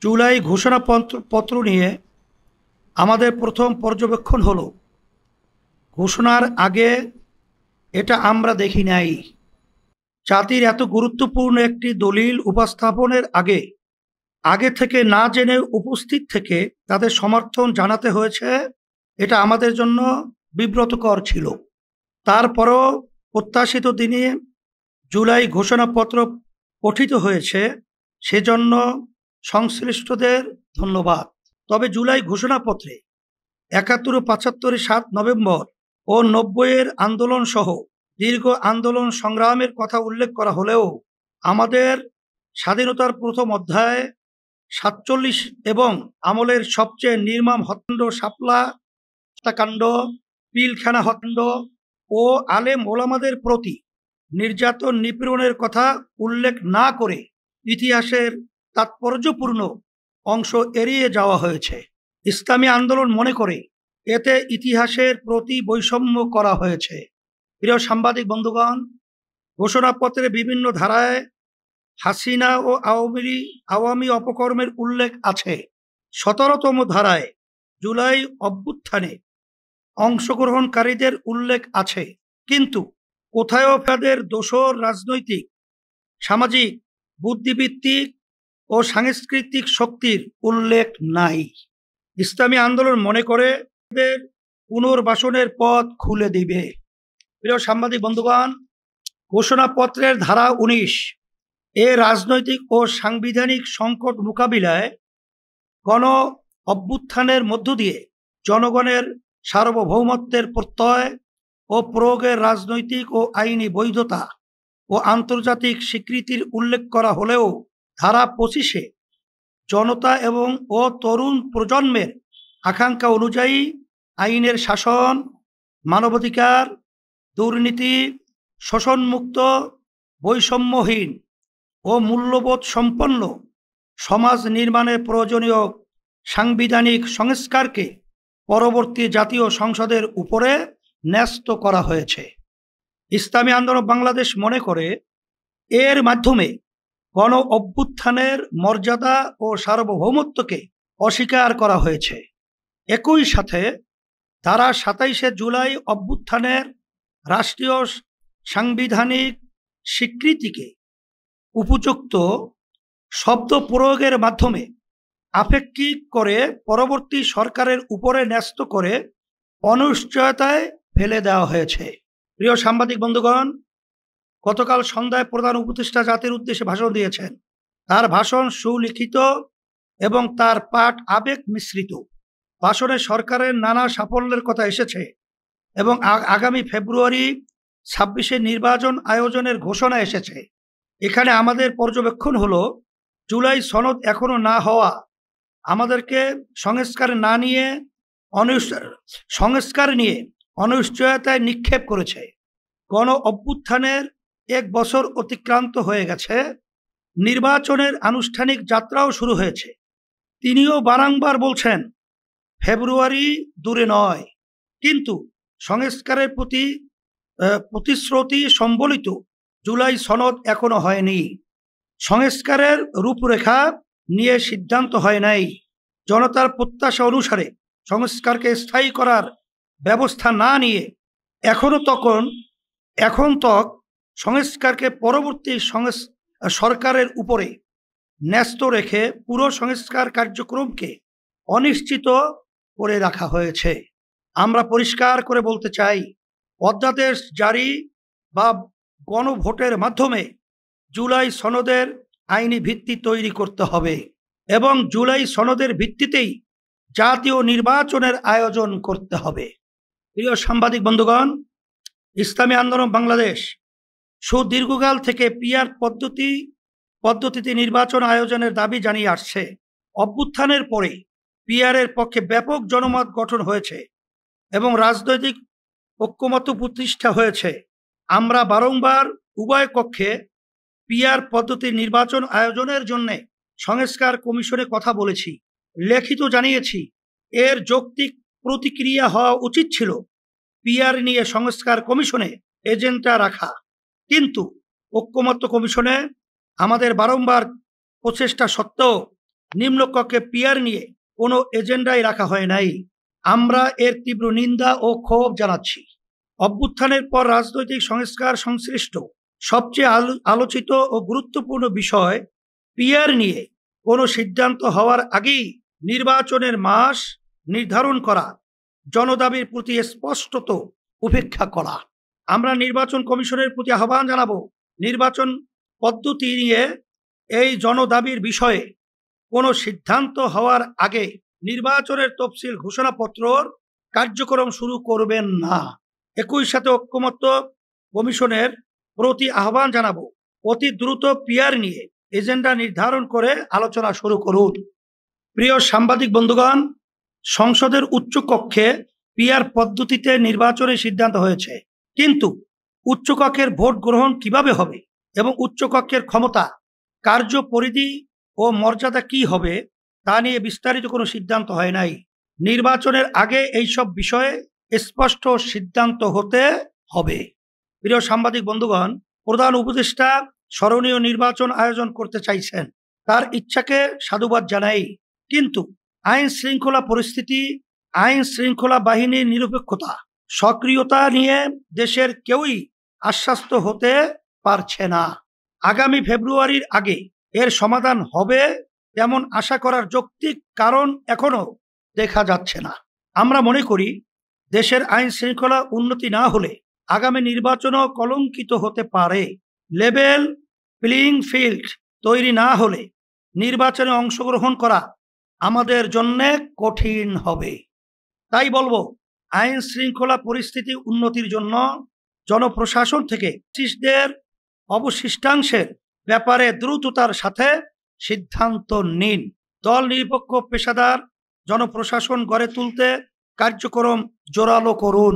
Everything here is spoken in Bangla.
জুলাই ঘোষণাপত্র নিয়ে আমাদের প্রথম পর্যবেক্ষণ হলো, ঘোষণার আগে এটা আমরা দেখি নাই। জাতির এত গুরুত্বপূর্ণ একটি দলিল উপস্থাপনের আগে আগে থেকে না জেনে উপস্থিত থেকে তাদের সমর্থন জানাতে হয়েছে। এটা আমাদের জন্য বিব্রতকর ছিল। তারপরও প্রত্যাশিত দিনে জুলাই ঘোষণাপত্র পঠিত হয়েছে, সেজন্য সংশ্লিষ্টদের ধন্যবাদ। তবে জুলাই ঘোষণাপত্রে ৭১ ও ৭৫ 7 নভেম্বর ও ৯০-এর আন্দোলন সহ দীর্ঘ আন্দোলন সংগ্রামের কথা উল্লেখ করা হলেও আমাদের স্বাধীনতার প্রথম অধ্যায়ে ৪৭ এবং আমলের সবচেয়ে নির্মম হত্যাকাণ্ড শাপলা হত্যাকাণ্ড, পিলখানা হত্যাকাণ্ড ও আলেম ওলামাদের প্রতি নির্যাতন নিপীড়নের কথা উল্লেখ না করে ইতিহাসের তাৎপর্যপূর্ণ অংশ এড়িয়ে যাওয়া হয়েছে। ইসলামী আন্দোলন মনে করে এতে ইতিহাসের প্রতি বৈষম্য করা হয়েছে। প্রিয় সাংবাদিক বন্ধুগণ, ঘোষণাপত্রের বিভিন্ন ধারায় হাসিনা ও আওয়ামী অপকর্মের উল্লেখ আছে। ১৭তম ধারায় জুলাই অভ্যুত্থানে অংশগ্রহণকারীদের উল্লেখ আছে, কিন্তু কোথাও তাদের দোসর রাজনৈতিক, সামাজিক, বুদ্ধিবৃত্তিক ও সাংস্কৃতিক শক্তির উল্লেখ নাই। ইসলামী আন্দোলন মনে করে এদের পুনর্বাসনের পথ খুলে দিবে। প্রিয় সাংবাদিক বন্ধুগণ, ঘোষণাপত্রের ধারা ১৯ এ রাজনৈতিক ও সাংবিধানিক সংকট মোকাবিলায় গণ অভ্যুত্থানের মধ্য দিয়ে জনগণের সার্বভৌমত্বের প্রত্যয় ও প্রয়োগের রাজনৈতিক ও আইনি বৈধতা ও আন্তর্জাতিক স্বীকৃতির উল্লেখ করা হলেও ধারা ২৫-এ জনতা এবং ও তরুণ প্রজন্মের আকাঙ্ক্ষা অনুযায়ী আইনের শাসন, মানবাধিকার, দুর্নীতি, শোষণমুক্ত, বৈষম্যহীন ও মূল্যবোধ সম্পন্ন সমাজ নির্মাণের প্রয়োজনীয় সাংবিধানিক সংস্কারকে পরবর্তী জাতীয় সংসদের উপরে ন্যস্ত করা হয়েছে। ইসলামী আন্দোলন বাংলাদেশ মনে করে এর মাধ্যমে গণ অভ্যুত্থানের মর্যাদা ও সার্বভৌমত্বকে অস্বীকার করা হয়েছে। একই সাথে ধারা ২৭-এ জুলাই অভ্যুত্থানের রাষ্ট্রীয় সাংবিধানিক স্বীকৃতিকে উপযুক্ত শব্দ প্রয়োগের মাধ্যমে আপেক্ষিক করে পরবর্তী সরকারের উপরে ন্যস্ত করে অনিশ্চয়তায় ফেলে দেওয়া হয়েছে। প্রিয় সাংবাদিক বন্ধুগণ, গতকাল সন্ধ্যায় প্রধান উপদেষ্টা জাতির উদ্দেশ্যে ভাষণ দিয়েছেন। তার ভাষণ সুলিখিত এবং তার পাঠ আবেগ মিশ্রিত। ভাষণে সরকারের নানা সাফল্যের কথা এসেছে এবং আগামী ফেব্রুয়ারি ২৬-এ নির্বাচন আয়োজনের ঘোষণা এসেছে। এখানে আমাদের পর্যবেক্ষণ হলো, জুলাই সনদ এখনো না হওয়া আমাদেরকে সংস্কার নিয়ে অনিশ্চয়তায় নিক্ষেপ করেছে। গণ অভ্যুত্থানের ১ বছর অতিক্রান্ত হয়ে গেছে, নির্বাচনের আনুষ্ঠানিক যাত্রাও শুরু হয়েছে। তিনিও বারংবার বলছেন ফেব্রুয়ারি দূরে নয়, কিন্তু সংস্কারের প্রতি প্রতিশ্রুতি সম্বলিত জুলাই সনদ এখনো হয়নি। সংস্কারের রূপরেখা নিয়ে সিদ্ধান্ত হয় নাই। জনতার প্রত্যাশা অনুসারে সংস্কারকে স্থায়ী করার ব্যবস্থা না নিয়ে এখন তক সংস্কারকে পরবর্তী সরকারের উপরে ন্যস্ত রেখে পুরো সংস্কার কার্যক্রমকে অনিশ্চিত করে রাখা হয়েছে। আমরা পরিষ্কার করে বলতে চাই, অধ্যাদেশ জারি বা গণভোটের মাধ্যমে জুলাই সনদের আইনি ভিত্তি তৈরি করতে হবে এবং জুলাই সনদের ভিত্তিতেই জাতীয় নির্বাচনের আয়োজন করতে হবে। প্রিয় সাংবাদিক বন্ধুগণ, ইসলামী আন্দোলন বাংলাদেশ সুদীর্ঘকাল থেকে পিআর পদ্ধতিতে নির্বাচন আয়োজনের দাবি জানিয়ে আসছে। অভ্যুত্থানের পরে পিআরের পক্ষে ব্যাপক জনমত গঠন হয়েছে এবং রাজনৈতিক ঐক্যমত্য প্রতিষ্ঠা হয়েছে। আমরা বারংবার উভয় কক্ষে পিআর পদ্ধতির নির্বাচন আয়োজনের জন্য সংস্কার কমিশনে কথা বলেছি, লিখিত জানিয়েছি। এর যৌক্তিক প্রতিক্রিয়া হওয়া উচিত ছিল পিআর নিয়ে সংস্কার কমিশনে এজেন্ডা রাখা, কিন্তু ঐক্যমত্য কমিশনে আমাদের বারংবার প্রচেষ্টা সত্ত্বেও নিম্নকক্ষে পিয়ার নিয়ে কোনো এজেন্ডাই রাখা হয় নাই। আমরা এর তীব্র নিন্দা ও ক্ষোভ জানাচ্ছি। অভ্যুত্থানের পর রাজনৈতিক সংস্কার সংশ্লিষ্ট সবচেয়ে আলোচিত ও গুরুত্বপূর্ণ বিষয় পিয়ার নিয়ে কোনো সিদ্ধান্ত হওয়ার আগেই নির্বাচনের মাস নির্ধারণ করা, জনদাবির প্রতি স্পষ্টত উপেক্ষা করা। আমরা নির্বাচন কমিশনের প্রতি আহ্বান জানাবো, নির্বাচন পদ্ধতি নিয়ে এই জনদাবির বিষয়ে কোনো সিদ্ধান্ত হওয়ার আগে নির্বাচনের তফসিল ঘোষণাপত্রর কার্যক্রম শুরু করবেন না। একই সাথে ঐক্যমত্য কমিশনের প্রতি আহ্বান জানাবো, অতি দ্রুত পিয়ার নিয়ে এজেন্ডা নির্ধারণ করে আলোচনা শুরু করুন। প্রিয় সাংবাদিক বন্ধুগণ, সংসদের উচ্চকক্ষে পিয়ার পদ্ধতিতে নির্বাচনের সিদ্ধান্ত হয়েছে, কিন্তু উচ্চকক্ষের ভোট গ্রহণ কিভাবে হবে এবং উচ্চকক্ষের ক্ষমতা, কার্য পরিধি ও মর্যাদা কি হবে তা নিয়ে বিস্তারিত কোনো সিদ্ধান্ত হয় নাই। নির্বাচনের আগে এইসব বিষয়ে স্পষ্ট সিদ্ধান্ত হতে হবে। প্রিয় সাংবাদিক বন্ধুগণ, প্রধান উপদেষ্টা স্মরণীয় নির্বাচন আয়োজন করতে চাইছেন, তার ইচ্ছাকে সাধুবাদ জানাই, কিন্তু আইন শৃঙ্খলা পরিস্থিতি, আইন শৃঙ্খলা বাহিনীর নিরপেক্ষতা, সক্রিয়তা নিয়ে দেশের কেউই আশ্বস্ত হতে পারছে না। আগামী ফেব্রুয়ারির আগে এর সমাধান হবে তেমন আশা করার যৌক্তিক কারণ এখনো দেখা যাচ্ছে না। আমরা মনে করি, দেশের আইন শৃঙ্খলা উন্নতি না হলে আগামী নির্বাচনও কলঙ্কিত হতে পারে। লেভেল প্লেইং ফিল্ড তৈরি না হলে নির্বাচনে অংশগ্রহণ করা আমাদের জন্য কঠিন হবে। তাই বলবো, আইন শৃঙ্খলা পরিস্থিতি উন্নতির জন্য জনপ্রশাসন থেকে ব্রিটিশদের অবশিষ্টাংশের ব্যাপারে দ্রুততার সাথে সিদ্ধান্ত নিন। দল নিরপেক্ষ পেশাদার জনপ্রশাসন গড়ে তুলতে কার্যক্রম জোরালো করুন।